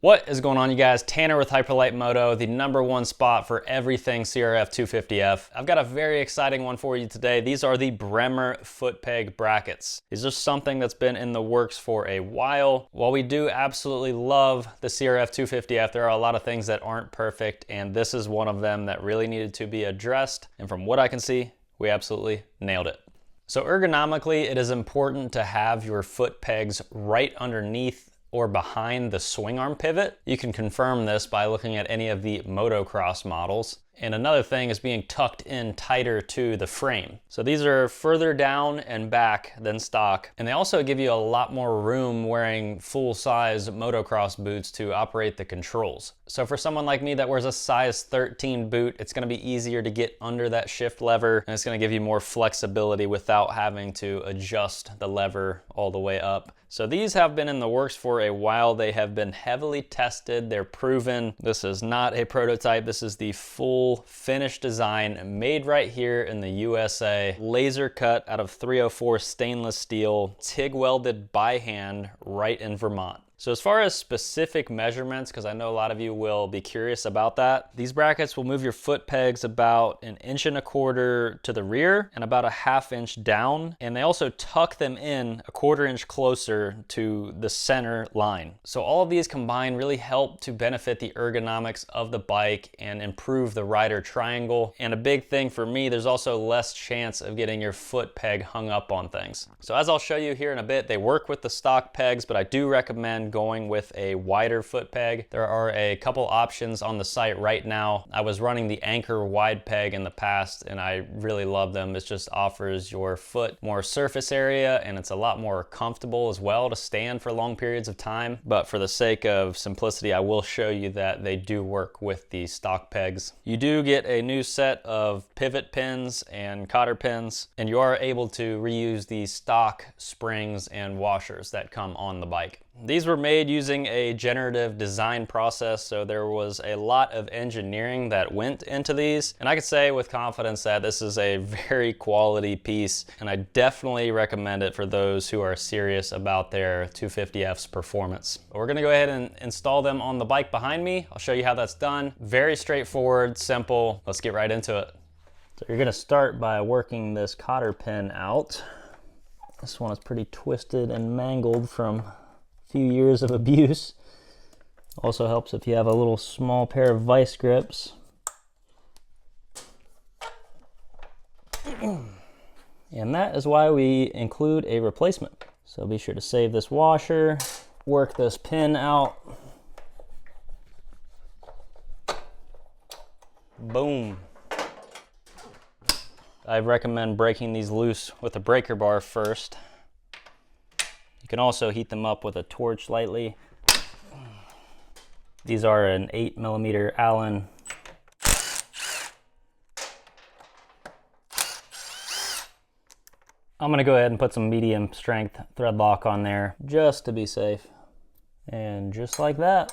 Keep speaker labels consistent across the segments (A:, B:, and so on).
A: What is going on, you guys? Tanner with HyperLite Moto, the #1 spot for everything CRF250F. I've got a very exciting one for you today. These are the Bremer foot peg brackets. These are something that's been in the works for a while. While we do absolutely love the CRF250F, there are a lot of things that aren't perfect, and this is one of them that really needed to be addressed. And from what I can see, we absolutely nailed it. So ergonomically, it is important to have your foot pegs right underneath or behind the swing arm pivot. You can confirm this by looking at any of the motocross models. And another thing is being tucked in tighter to the frame. So these are further down and back than stock. And they also give you a lot more room wearing full-size motocross boots to operate the controls. So for someone like me that wears a size 13 boot, it's gonna be easier to get under that shift lever, and it's gonna give you more flexibility without having to adjust the lever all the way up. So these have been in the works for a while. They have been heavily tested. They're proven. This is not a prototype. This is the full finished design made right here in the USA. Laser cut out of 304 stainless steel, TIG welded by hand right in Vermont. So as far as specific measurements, because I know a lot of you will be curious about that, these brackets will move your foot pegs about 1.25 inches to the rear and about 1/2 inch down. And they also tuck them in 1/4 inch closer to the center line. So all of these combined really help to benefit the ergonomics of the bike and improve the rider triangle. And a big thing for me, there's also less chance of getting your foot peg hung up on things. So as I'll show you here in a bit, they work with the stock pegs, but I do recommend going with a wider foot peg. There are a couple options on the site right now. I was running the Anchor wide peg in the past and I really love them. It just offers your foot more surface area and it's a lot more comfortable as well to stand for long periods of time. But for the sake of simplicity, I will show you that they do work with the stock pegs. You do get a new set of pivot pins and cotter pins, and you are able to reuse the stock springs and washers that come on the bike. These were made using a generative design process, so there was a lot of engineering that went into these. And I could say with confidence that this is a very quality piece, and I definitely recommend it for those who are serious about their 250F's performance. But we're gonna go ahead and install them on the bike behind me. I'll show you how that's done. Very straightforward, simple. Let's get right into it. So you're gonna start by working this cotter pin out. This one is pretty twisted and mangled from few years of abuse. Also helps if you have a little small pair of vice grips. And that is why we include a replacement. So be sure to save this washer, work this pin out. Boom. I recommend breaking these loose with a breaker bar first. You can also heat them up with a torch lightly. These are an 8mm Allen. I'm gonna go ahead and put some medium strength thread lock on there just to be safe. And just like that.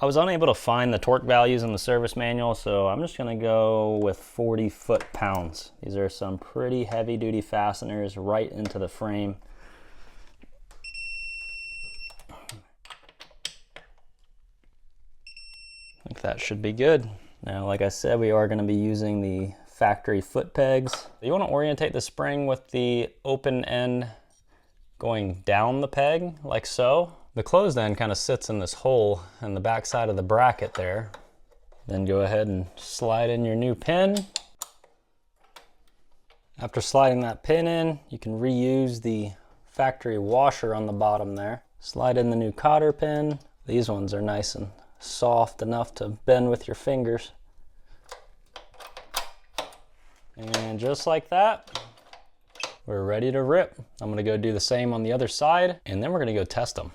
A: I was unable to find the torque values in the service manual, so I'm just gonna go with 40 foot-pounds. These are some pretty heavy-duty fasteners right into the frame. I think that should be good. Now, like I said, we are gonna be using the factory foot pegs. You wanna orientate the spring with the open end going down the peg, like so. The closed end kind of sits in this hole in the back side of the bracket there. Then go ahead and slide in your new pin. After sliding that pin in, you can reuse the factory washer on the bottom there. Slide in the new cotter pin. These ones are nice and soft enough to bend with your fingers. And just like that, we're ready to rip. I'm gonna go do the same on the other side, and then we're gonna go test them.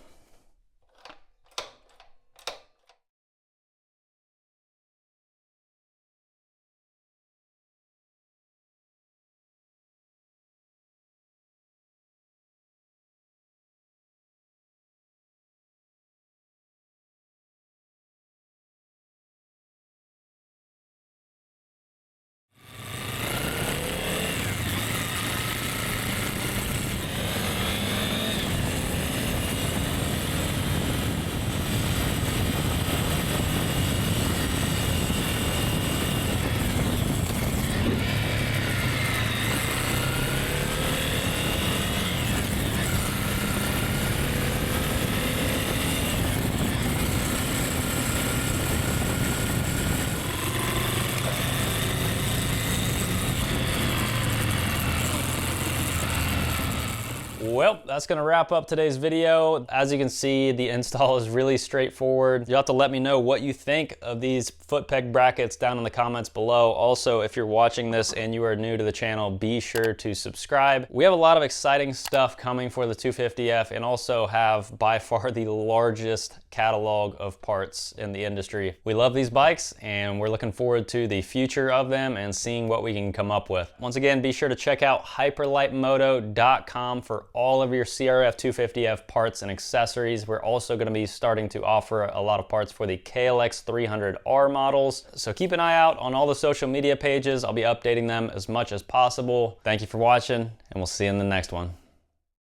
A: Well, that's gonna wrap up today's video. As you can see, the install is really straightforward. You'll have to let me know what you think of these foot peg brackets down in the comments below. Also, if you're watching this and you are new to the channel, be sure to subscribe. We have a lot of exciting stuff coming for the 250F and also have by far the largest catalog of parts in the industry. We love these bikes and we're looking forward to the future of them and seeing what we can come up with. Once again, be sure to check out HyperLiteMoto.com for all of your CRF250F parts and accessories. We're also going to be starting to offer a lot of parts for the KLX 300R models. So keep an eye out on all the social media pages. I'll be updating them as much as possible. Thank you for watching, and we'll see you in the next one.